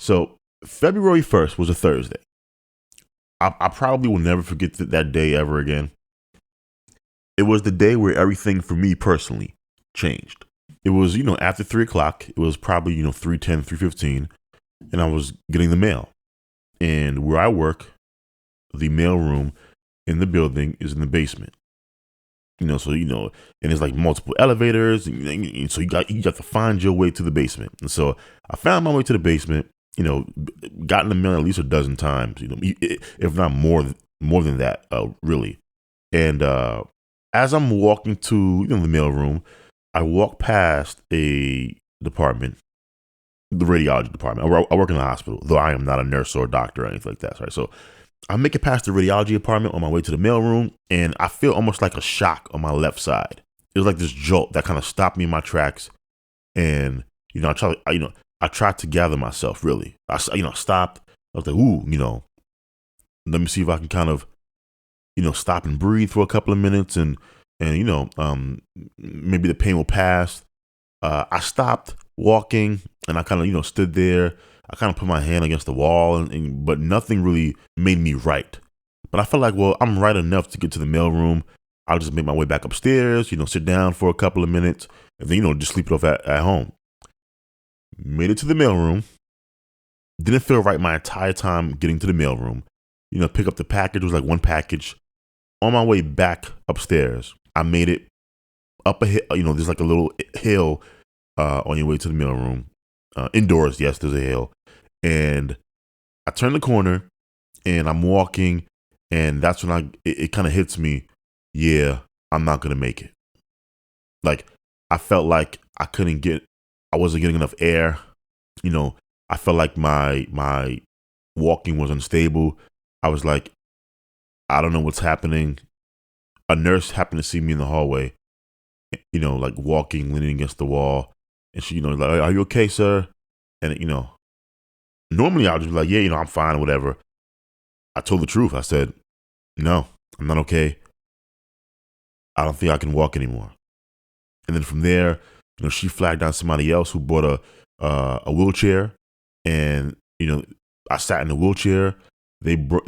So February 1st was a Thursday. I probably will never forget that day ever again. It was the day where everything for me personally changed. It was, after 3 o'clock. It was probably, 3:10, 3:15, and I was getting the mail. And where I work, the mail room in the building is in the basement. So and there's like multiple elevators, and so you got to find your way to the basement. And so I found my way to the basement. Gotten the mail at least a dozen times. If not more than that, really. And as I'm walking to the mail room, I walk past a department, the radiology department. I work in a hospital, though I am not a nurse or a doctor or anything like that. Right, so I make it past the radiology department on my way to the mailroom, and I feel almost like a shock on my left side. It was like this jolt that kind of stopped me in my tracks, and I tried to gather myself. Really, I stopped. I was like, ooh, let me see if I can kind of, stop and breathe for a couple of minutes, and maybe the pain will pass. I stopped walking, and I kind of, stood there. I kind of put my hand against the wall, but nothing really made me right. But I felt like, well, I'm right enough to get to the mailroom. I'll just make my way back upstairs, sit down for a couple of minutes, and then, just sleep it off at home. Made it to the mailroom. Didn't feel right my entire time getting to the mailroom. Pick up the package. It was like one package. On my way back upstairs, I made it up a hill. There's like a little hill on your way to the mailroom. Indoors, yes, there's a hill. And I turn the corner and I'm walking, and that's when it kind of hits me. Yeah, I'm not going to make it. Like, I felt like I wasn't getting enough air. I felt like my walking was unstable. I was like, I don't know what's happening. A nurse happened to see me in the hallway, like walking, leaning against the wall. And she, like, are you okay, sir? And, normally I'll just be like, yeah, I'm fine, whatever. I told the truth. I said, no, I'm not okay. I don't think I can walk anymore. And then from there, she flagged down somebody else who brought a wheelchair. And, I sat in the wheelchair. They brought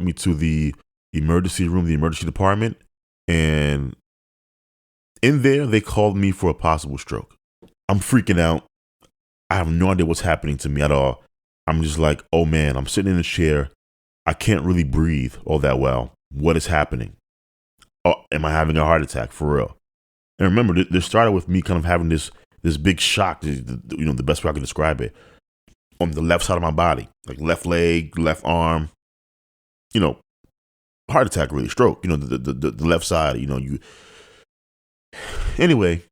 me to the emergency room, the emergency department. And in there, they called me for a possible stroke. I'm freaking out. I have no idea what's happening to me at all. I'm just like, oh man, I'm sitting in a chair. I can't really breathe all that well. What is happening? Oh, am I having a heart attack for real? And remember, this started with me kind of having this big shock, the best way I can describe it, on the left side of my body, like left leg, left arm, heart attack, really, stroke, the left side, Anyway,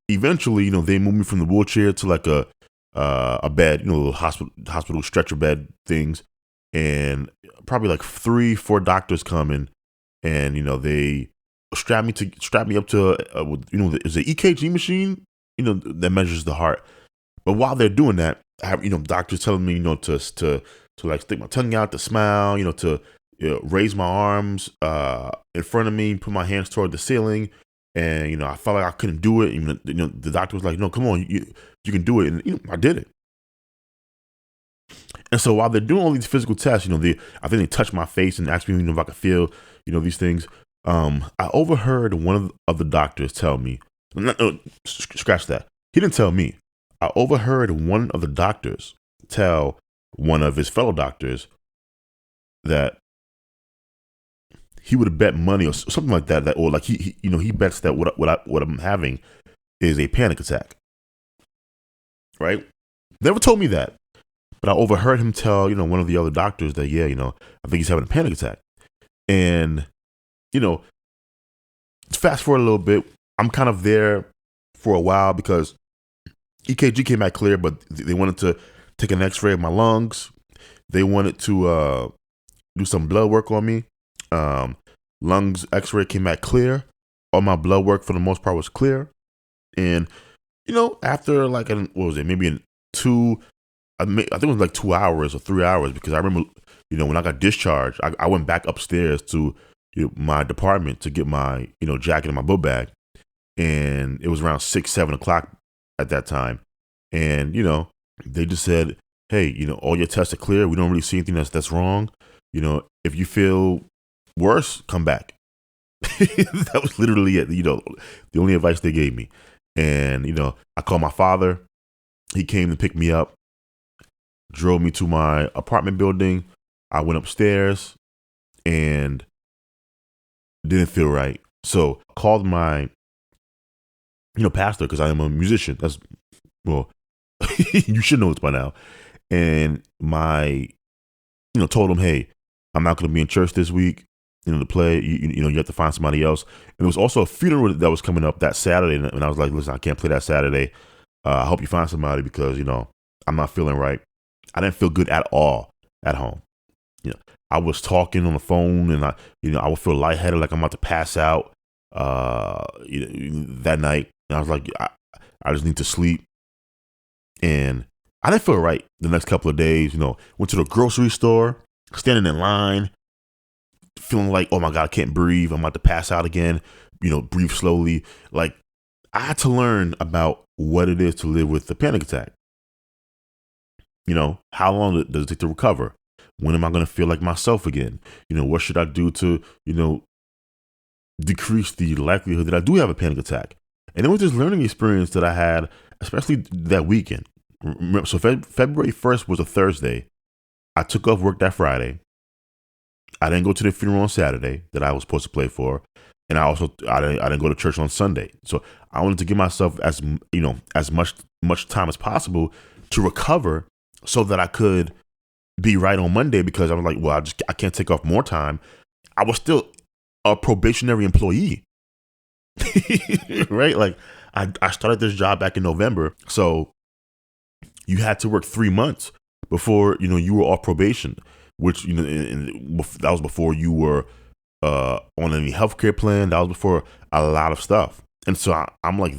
eventually, they moved me from the wheelchair to like a bed, hospital stretcher bed things, and probably like 3-4 doctors come in, and they strap me up to is an EKG machine, that measures the heart. But while they're doing that, I have doctors telling me to like stick my tongue out, to smile, to raise my arms in front of me, put my hands toward the ceiling. And, I felt like I couldn't do it. Even, the doctor was like, no, come on, you can do it. And, I did it. And so while they're doing all these physical tests, I think they touched my face and asked me, if I could feel, these things. I overheard one of the doctors tell me, no, scratch that. He didn't tell me. I overheard one of the doctors tell one of his fellow doctors that he would have bet money or something like that, or like he bets that what I'm having is a panic attack. Right? Never told me that, but I overheard him tell one of the other doctors that I think he's having a panic attack. And fast forward a little bit, I'm kind of there for a while because EKG came back clear, but they wanted to take an X-ray of my lungs. They wanted to do some blood work on me. Lungs X-ray came back clear. All my blood work for the most part was clear. And, after like, what was it? Maybe I think it was like 2 hours or 3 hours, because I remember, when I got discharged, I went back upstairs to my department to get my, jacket and my book bag. And it was around 6-7 o'clock at that time. And, they just said, hey, all your tests are clear. We don't really see anything that's wrong. If you feel worse, come back. That was literally it. The only advice they gave me. And, I called my father. He came to pick me up, drove me to my apartment building. I went upstairs and didn't feel right. So called my, pastor, because I am a musician. Well, you should know this by now. And told him, hey, I'm not going to be in church this week, to play. You have to find somebody else. And there was also a funeral that was coming up that Saturday. And I was like, listen, I can't play that Saturday. I hope you find somebody because, I'm not feeling right. I didn't feel good at all at home. I was talking on the phone and I would feel lightheaded, like I'm about to pass out that night. And I was like, I just need to sleep. And I didn't feel right the next couple of days. Went to the grocery store, standing in line, feeling like, oh my God, I can't breathe. I'm about to pass out again. Breathe slowly. Like, I had to learn about what it is to live with a panic attack. How long does it take to recover? When am I going to feel like myself again? What should I do to, decrease the likelihood that I do have a panic attack? And it was this learning experience that I had, especially that weekend. So February 1st was a Thursday. I took off work that Friday. I didn't go to the funeral on Saturday that I was supposed to play for. And I didn't go to church on Sunday. So I wanted to give myself as much time as possible to recover so that I could be right on Monday, because I was like, well, I can't take off more time. I was still a probationary employee, right? Like I started this job back in November. So you had to work 3 months before, you were off probation, which, that was before you were on any healthcare plan. That was before a lot of stuff. And so I'm like,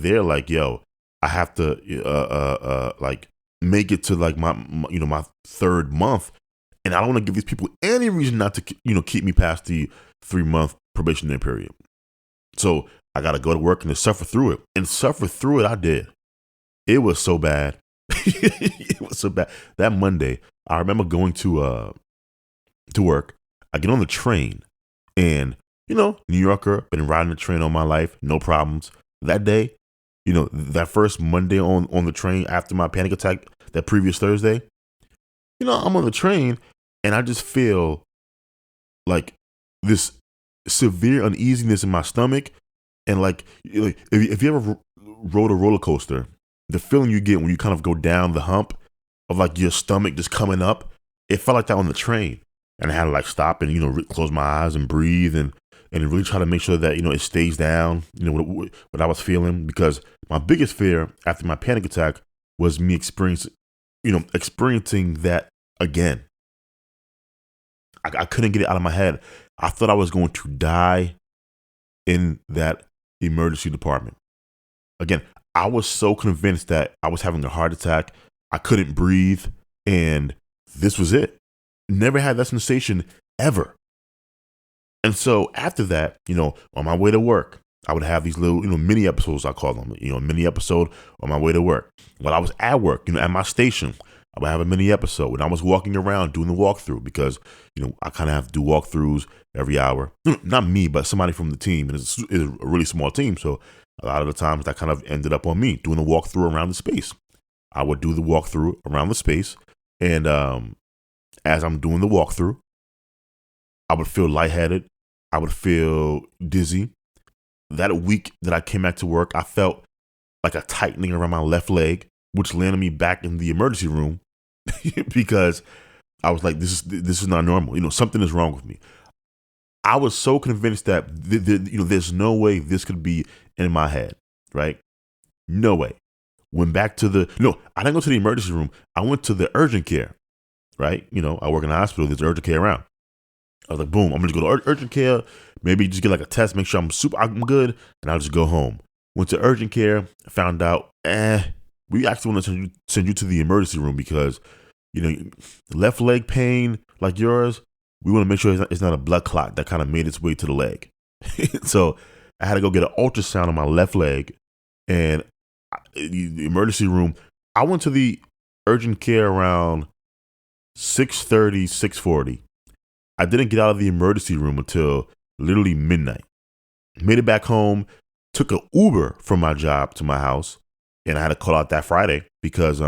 yo, I have to like make it to like my third month. And I don't want to give these people any reason not to, keep me past the 3-month probationary period. So I got to go to work and to suffer through it. And suffer through it, I did. It was so bad. It was so bad. That Monday, I remember going to work. I get on the train and, New Yorker, been riding the train all my life, no problems. That day, that first Monday on the train after my panic attack, that previous Thursday, I'm on the train and I just feel like this severe uneasiness in my stomach. And like if you ever rode a roller coaster, the feeling you get when you kind of go down the hump of like your stomach just coming up, it felt like that on the train. And I had to like stop and, close my eyes and breathe and really try to make sure that, it stays down, what I was feeling. Because my biggest fear after my panic attack was me experiencing that again. I couldn't get it out of my head. I thought I was going to die in that emergency department. Again, I was so convinced that I was having a heart attack. I couldn't breathe. And this was it. Never had that sensation ever. And so after that, on my way to work, I would have these little, mini episodes, I call them, a mini episode on my way to work. While I was at work, at my station, I would have a mini episode. When I was walking around doing the walkthrough, because, I kind of have to do walkthroughs every hour. Not me, but somebody from the team. And it's a really small team. So a lot of the times that kind of ended up on me doing the walkthrough around the space. I would do the walkthrough around the space. And as I'm doing the walkthrough, I would feel lightheaded. I would feel dizzy. That week that I came back to work, I felt like a tightening around my left leg, which landed me back in the emergency room because I was like, this is not normal. Something is wrong with me. I was so convinced that there's no way this could be in my head, right? No way. Went back to I didn't go to the emergency room. I went to the urgent care, right? I work in a hospital. There's urgent care around. I was like, boom, I'm going to go to urgent care, maybe just get like a test, make sure I'm good, and I'll just go home. Went to urgent care, found out, we actually want to send you to the emergency room because, left leg pain like yours, we want to make sure it's not a blood clot that kind of made its way to the leg. So I had to go get an ultrasound on my left leg, and the emergency room, I went to the urgent care around 6:30, 6:40. I didn't get out of the emergency room until literally midnight. Made it back home, took an Uber from my job to my house, and I had to call out that Friday because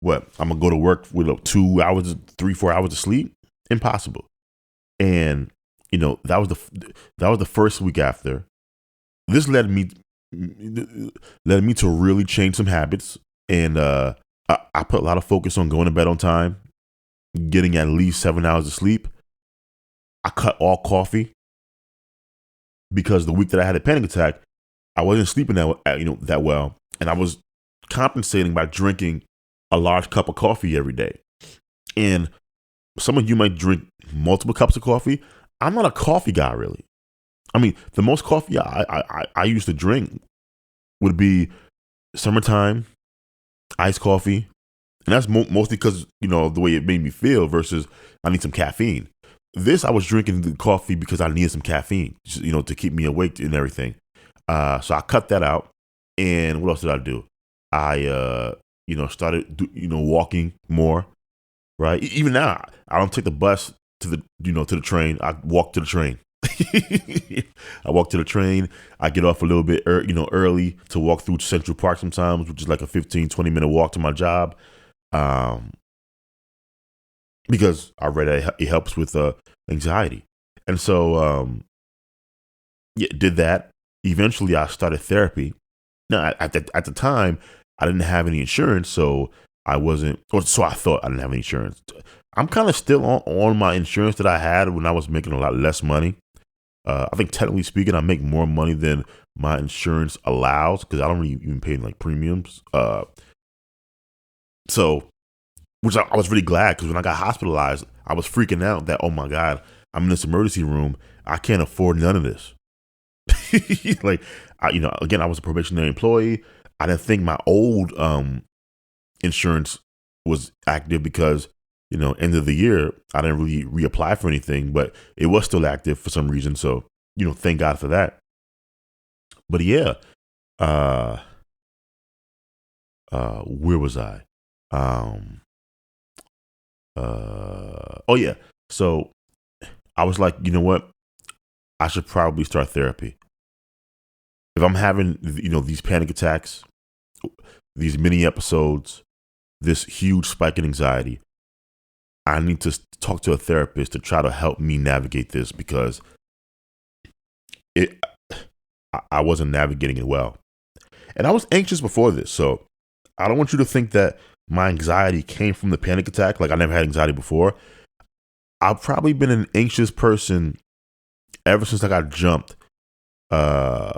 what? I'm gonna go to work with 2 hours, 3, 4 hours of sleep? Impossible. And that was the first week after. This led me to really change some habits, and I put a lot of focus on going to bed on time, getting at least 7 hours of sleep. I cut all coffee because the week that I had a panic attack, I wasn't sleeping that well, and I was compensating by drinking a large cup of coffee every day. And some of you might drink multiple cups of coffee. I'm not a coffee guy, really. I mean, the most coffee I used to drink would be summertime, iced coffee. And that's mostly because, the way it made me feel versus I need some caffeine. This, I was drinking the coffee because I needed some caffeine, to keep me awake and everything. So I cut that out. And what else did I do? I, started, walking more, right? Even now, I don't take the bus to the train. I walk to the train. I walk to the train. I get off a little bit early to walk through Central Park sometimes, which is like a 15-20 minute walk to my job. Because I read that it helps with anxiety. And so did that. Eventually I started therapy. Now at the time I didn't have any insurance, so I wasn't, or so I thought I didn't have any insurance. I'm kind of still on my insurance that I had when I was making a lot less money. I think technically speaking, I make more money than my insurance allows because I don't really even pay like premiums. So, which I was really glad because when I got hospitalized, I was freaking out that, oh my God, I'm in this emergency room. I can't afford none of this. Like, again, I was a probationary employee. I didn't think my old insurance was active because, end of the year, I didn't really reapply for anything, but it was still active for some reason. So, thank God for that. But yeah, where was I? Oh yeah. So I was like, you know what? I should probably start therapy. If I'm having, these panic attacks, these mini episodes, this huge spike in anxiety, I need to talk to a therapist to try to help me navigate this because I wasn't navigating it well. And I was anxious before this. So I don't want you to think that my anxiety came from the panic attack. Like I never had anxiety before. I've probably been an anxious person ever since I got jumped a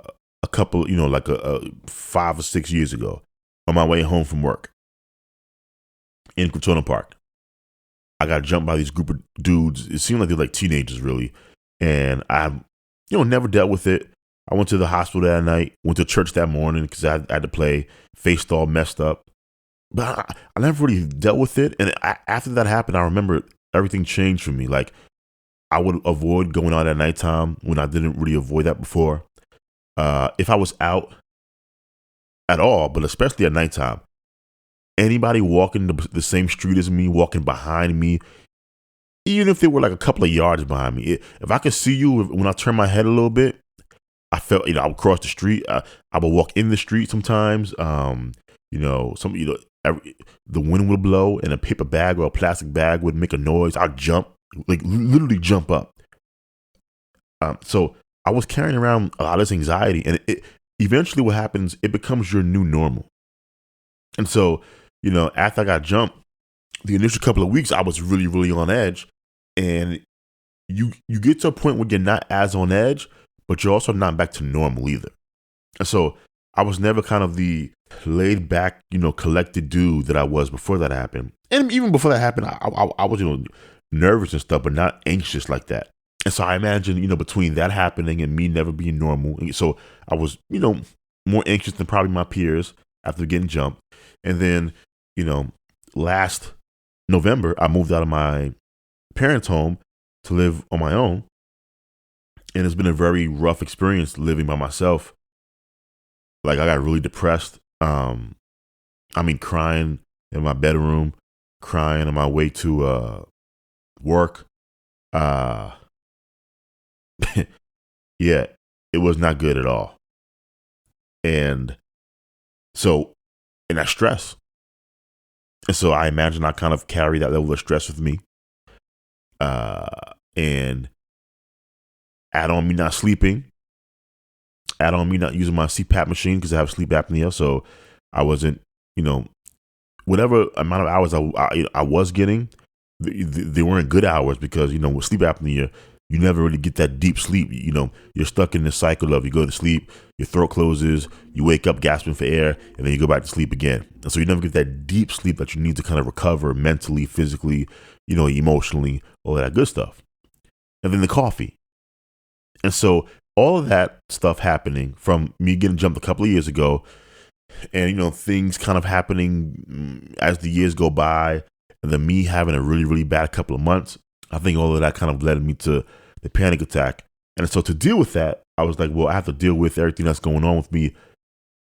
couple, like a 5 or 6 years ago on my way home from work in Crotona Park. I got jumped by these group of dudes. It seemed like they're like teenagers, really. And I, never dealt with it. I went to the hospital that night, went to church that morning because I had to play, faced all messed up. But I never really dealt with it. And after that happened, I remember everything changed for me. Like I would avoid going out at nighttime when I didn't really avoid that before. If I was out at all, but especially at nighttime, anybody walking the same street as me, walking behind me, even if they were like a couple of yards behind me, if I could see you when I turn my head a little bit, I felt, I would cross the street. I would walk in the street sometimes. The wind would blow and a paper bag or a plastic bag would make a noise. I'd jump, like literally jump up. So I was carrying around a lot of this anxiety, and it eventually what happens, it becomes your new normal. And so, after I got jumped, the initial couple of weeks, I was really, really on edge. And you get to a point where you're not as on edge, but you're also not back to normal either. And so I was never kind of the laid back, collected dude that I was before that happened. And even before that happened, I was, nervous and stuff, but not anxious like that. And so I imagine, between that happening and me never being normal. So I was, more anxious than probably my peers after getting jumped. And then, last November, I moved out of my parents' home to live on my own. And it's been a very rough experience living by myself. Like I got really depressed. Crying in my bedroom. crying on my way to work. Uh, yeah, it was not good at all. And so, and that stress. And so I imagine I kind of carry that level of stress with me. And add on me not sleeping, add on me not using my CPAP machine because I have sleep apnea. So I wasn't, you know, whatever amount of hours I was getting, they weren't good hours because, you know, with sleep apnea, you never really get that deep sleep. You know, you're stuck in this cycle of you go to sleep, your throat closes, you wake up gasping for air, and then you go back to sleep again. And so you never get that deep sleep that you need to kind of recover mentally, physically, you know, emotionally, all that good stuff. And then the coffee. And so all of that stuff happening from me getting jumped a couple of years ago and, you know, things kind of happening as the years go by and then me having a really, really bad couple of months, I think all of that kind of led me to the panic attack. And so to deal with that, I was like, well, I have to deal with everything that's going on with me,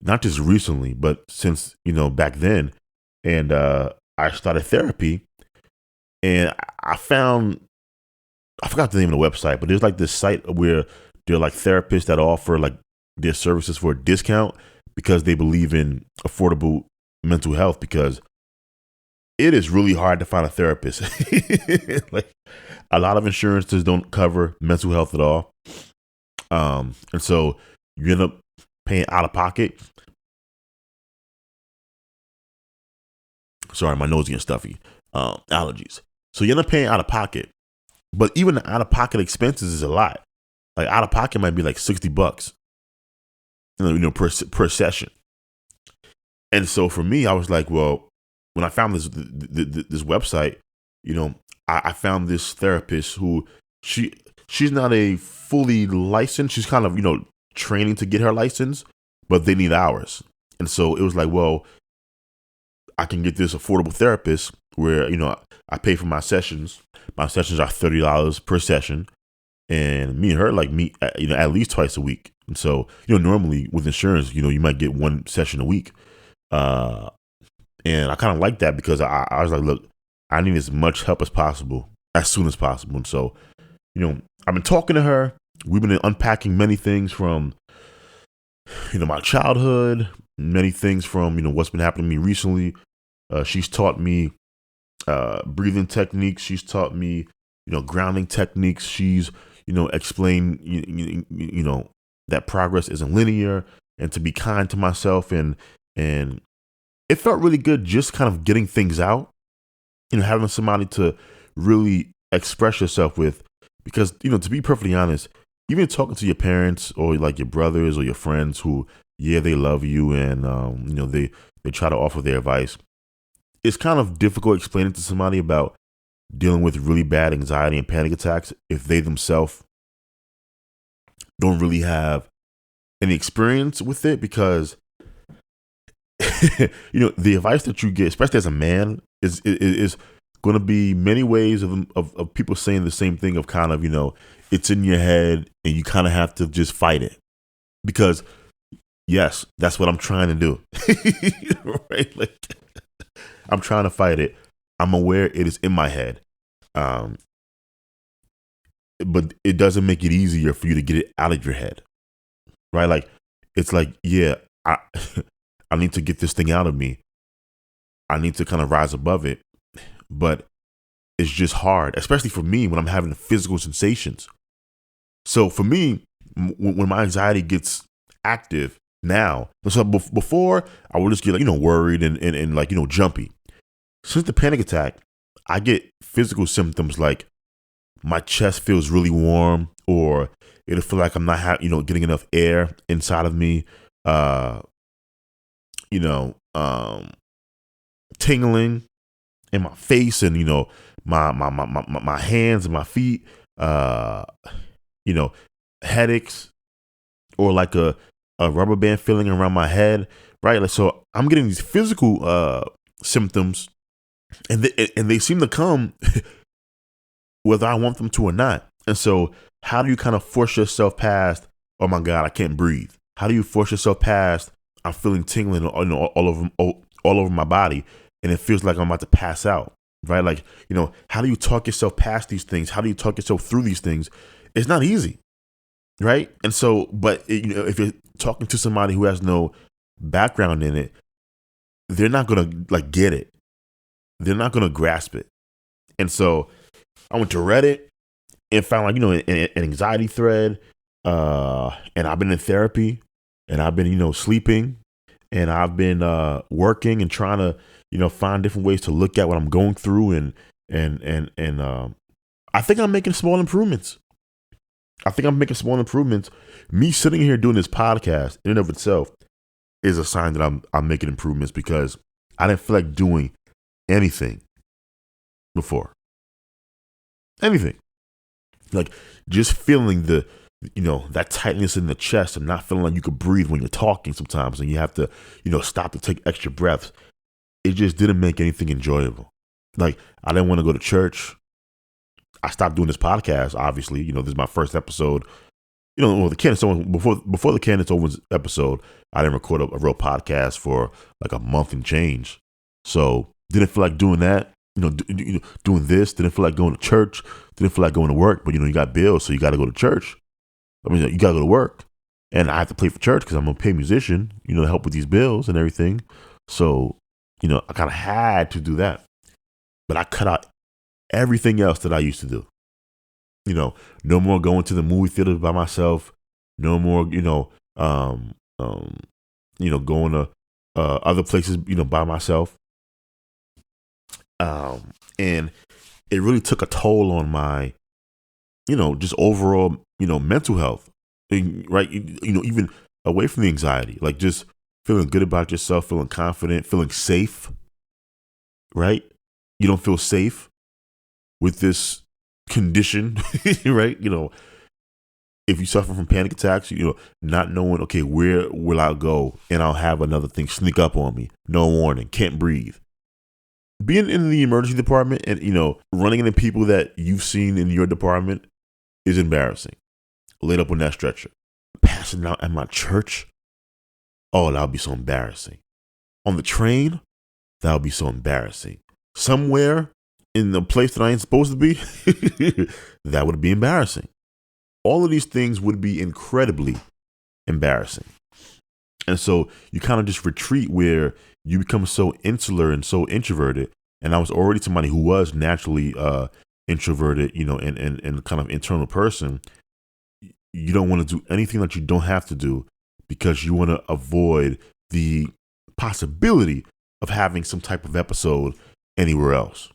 not just recently, but since, you know, back then. And I started therapy and I forgot the name of the website, but there's like this site where they're like therapists that offer like their services for a discount because they believe in affordable mental health because it is really hard to find a therapist. Like a lot of insurances don't cover mental health at all. And so you end up paying out of pocket. Sorry, my nose getting stuffy. Allergies. So you end up paying out of pocket. But even the out of pocket expenses is a lot. Like out of pocket might be like $60, you know, per session. And so for me, I was like, well, when I found this website, you know, I found this therapist who she's not a fully licensed. She's kind of, you know, training to get her license, but they need hours. And so it was like, well, I can get this affordable therapist where, you know, I pay for my sessions. My sessions are $30 per session. And me and her like meet, you know, at least twice a week. And so, you know, normally with insurance, you know, you might get one session a week. And I kind of like that because I was like, look, I need as much help as possible, as soon as possible. And so, you know, I've been talking to her. We've been unpacking many things from, you know, my childhood, many things from, you know, what's been happening to me recently. She's taught me breathing techniques. She's taught me, you know, grounding techniques. She's, you know, explained, you know, that progress isn't linear and to be kind to myself. And it felt really good just kind of getting things out, you know, having somebody to really express yourself with. Because, you know, to be perfectly honest, even talking to your parents or like your brothers or your friends who, yeah, they love you and, you know, they try to offer their advice. It's kind of difficult explaining to somebody about dealing with really bad anxiety and panic attacks if they themselves don't really have any experience with it because, you know, the advice that you get, especially as a man, is going to be many ways of people saying the same thing of kind of, you know, it's in your head and you kind of have to just fight it because, yes, that's what I'm trying to do. Right? Like, I'm trying to fight it. I'm aware it is in my head. But it doesn't make it easier for you to get it out of your head. Right? Like, it's like, yeah, I need to get this thing out of me. I need to kind of rise above it. But it's just hard, especially for me when I'm having the physical sensations. So for me, when my anxiety gets active now, so before I would just get, you know, worried and like, you know, jumpy. Since the panic attack, I get physical symptoms like my chest feels really warm, or it'll feel like I'm not, you know, getting enough air inside of me. You know, tingling in my face, and you know, my hands and my feet. You know, headaches, or like a rubber band feeling around my head. Right, like so, I'm getting these physical symptoms. And they seem to come whether I want them to or not. And so how do you kind of force yourself past, oh my God, I can't breathe? How do you force yourself past, I'm feeling tingling, you know, all over my body and it feels like I'm about to pass out? right? Like, how do you talk yourself past these things? How do you talk yourself through these things? It's not easy, right? And so, but if you're talking to somebody who has no background in it, they're not gonna like get it. They're not gonna grasp it. And so, I went to Reddit and found like an anxiety thread, and I've been in therapy, and I've been sleeping, and I've been working and trying to find different ways to look at what I'm going through, and I think I'm making small improvements. Me sitting here doing this podcast in and of itself is a sign that I'm making improvements, because I didn't feel like doing anything before. Anything. Like just feeling that tightness in the chest and not feeling like you could breathe when you're talking sometimes, and you have to, stop to take extra breaths. It just didn't make anything enjoyable. Like I didn't want to go to church. I stopped doing this podcast. Obviously, this is my first episode. The Candace Owens, before the Candace Owens episode, I didn't record a real podcast for like a month and change. So didn't feel like doing that. Doing this. Didn't feel like going to church. Didn't feel like going to work. But you got bills, so you got to go to church. I mean, you got to go to work, and I have to play for church because I'm a paid musician. To help with these bills and everything. So I kind of had to do that, but I cut out everything else that I used to do. No more going to the movie theater by myself. No more, going to other places, by myself. And it really took a toll on my, just overall, mental health, right? Even away from the anxiety, like just feeling good about yourself, feeling confident, feeling safe, right? You don't feel safe with this condition, right? If you suffer from panic attacks, not knowing, okay, where will I go? And I'll have another thing sneak up on me. No warning, can't breathe. Being in the emergency department and, running into people that you've seen in your department is embarrassing. Laid up on that stretcher. Passing out at my church, oh, that would be so embarrassing. On the train, that would be so embarrassing. Somewhere in the place that I ain't supposed to be, that would be embarrassing. All of these things would be incredibly embarrassing. And so you kind of just retreat where you become so insular and so introverted. And I was already somebody who was naturally introverted, and kind of internal person. You don't want to do anything that you don't have to do because you want to avoid the possibility of having some type of episode anywhere else.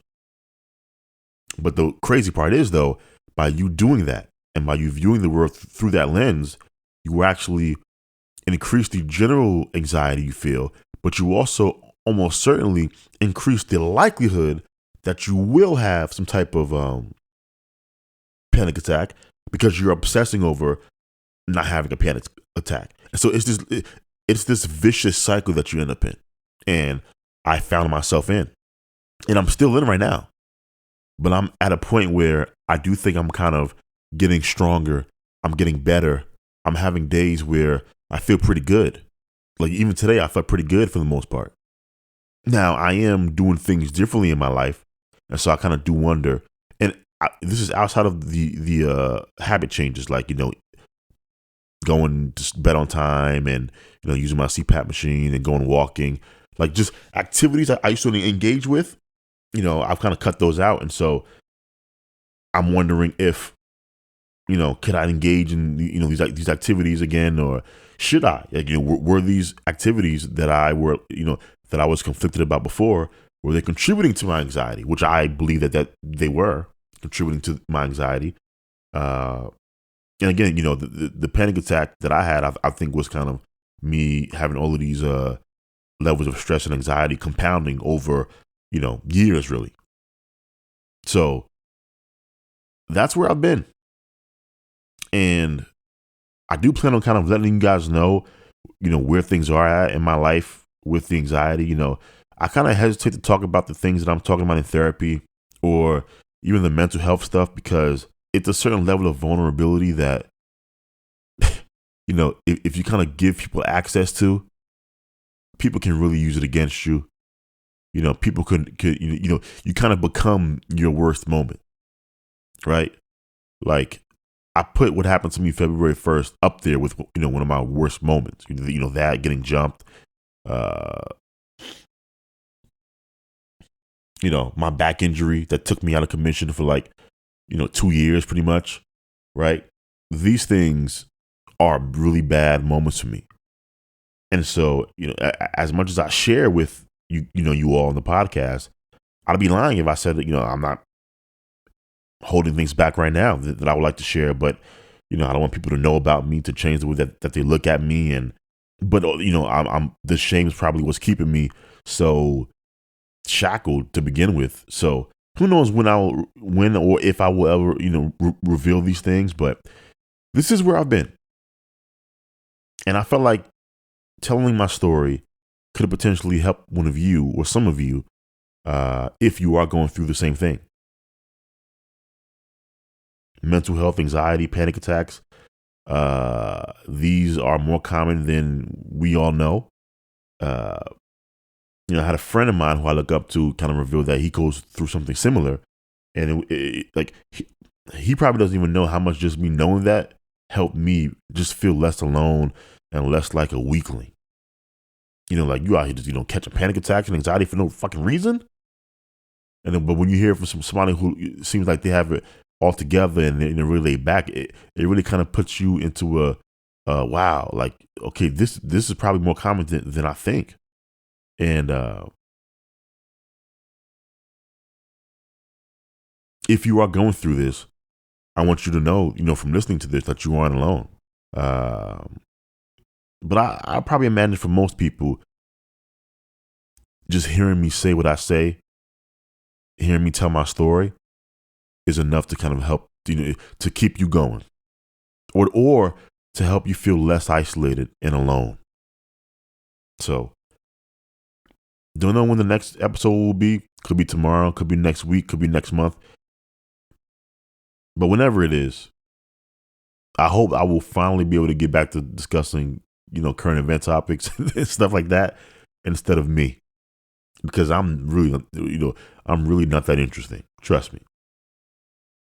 But the crazy part is, though, by you doing that and by you viewing the world through that lens, you actually increase the general anxiety you feel, but you also almost certainly increase the likelihood that you will have some type of panic attack because you're obsessing over not having a panic attack. And so it's this vicious cycle that you end up in. And I found myself in. And I'm still in right now. But I'm at a point where I do think I'm kind of getting stronger. I'm getting better. I'm having days where I feel pretty good. Like even today, I felt pretty good for the most part. Now, I am doing things differently in my life. And so I kind of do wonder. And this is outside of the habit changes, like, going to bed on time and, using my CPAP machine and going walking. Like just activities I used to engage with. I've kind of cut those out. And so I'm wondering if, could I engage in, these activities again, or should I? Like, were these activities that I was conflicted about before, were they contributing to my anxiety, which I believe that they were contributing to my anxiety. And again, the panic attack that I had, I think was kind of me having all of these levels of stress and anxiety compounding over, years really. So that's where I've been. And I do plan on kind of letting you guys know, where things are at in my life with the anxiety. I kind of hesitate to talk about the things that I'm talking about in therapy or even the mental health stuff, because it's a certain level of vulnerability that, if you kind of give people access to, people can really use it against you. People could you kind of become your worst moment, right? Like I put what happened to me February 1st up there with one of my worst moments. That getting jumped, uh, my back injury that took me out of commission for like 2 years pretty much, right? These things are really bad moments for me. And so, as much as I share with you all on the podcast, I'd be lying if I said that, I'm not holding things back right now that I would like to share. But, I don't want people to know about me, to change the way that they look at me. But I'm the shame is probably what's keeping me so shackled to begin with. So who knows when or if I will ever, reveal these things. But this is where I've been. And I felt like telling my story could have potentially helped one of you or some of you if you are going through the same thing. Mental health, anxiety, panic attacks. These are more common than we all know. I had a friend of mine who I look up to kind of reveal that he goes through something similar. And he probably doesn't even know how much just me knowing that helped me just feel less alone and less like a weakling. Like you out here just, catching panic attacks and anxiety for no fucking reason. But when you hear from somebody who seems like they have it all together and they're really laid back, it really kind of puts you into a wow, like, okay, this is probably more common than I think. And if you are going through this, I want you to know, from listening to this, that you aren't alone. But I probably imagine for most people, just hearing me say what I say, hearing me tell my story is enough to kind of help, to keep you going, or to help you feel less isolated and alone. So, don't know when the next episode will be. Could be tomorrow, could be next week, could be next month. But whenever it is, I hope I will finally be able to get back to discussing, current event topics and stuff like that instead of me. Because I'm really not that interesting. Trust me.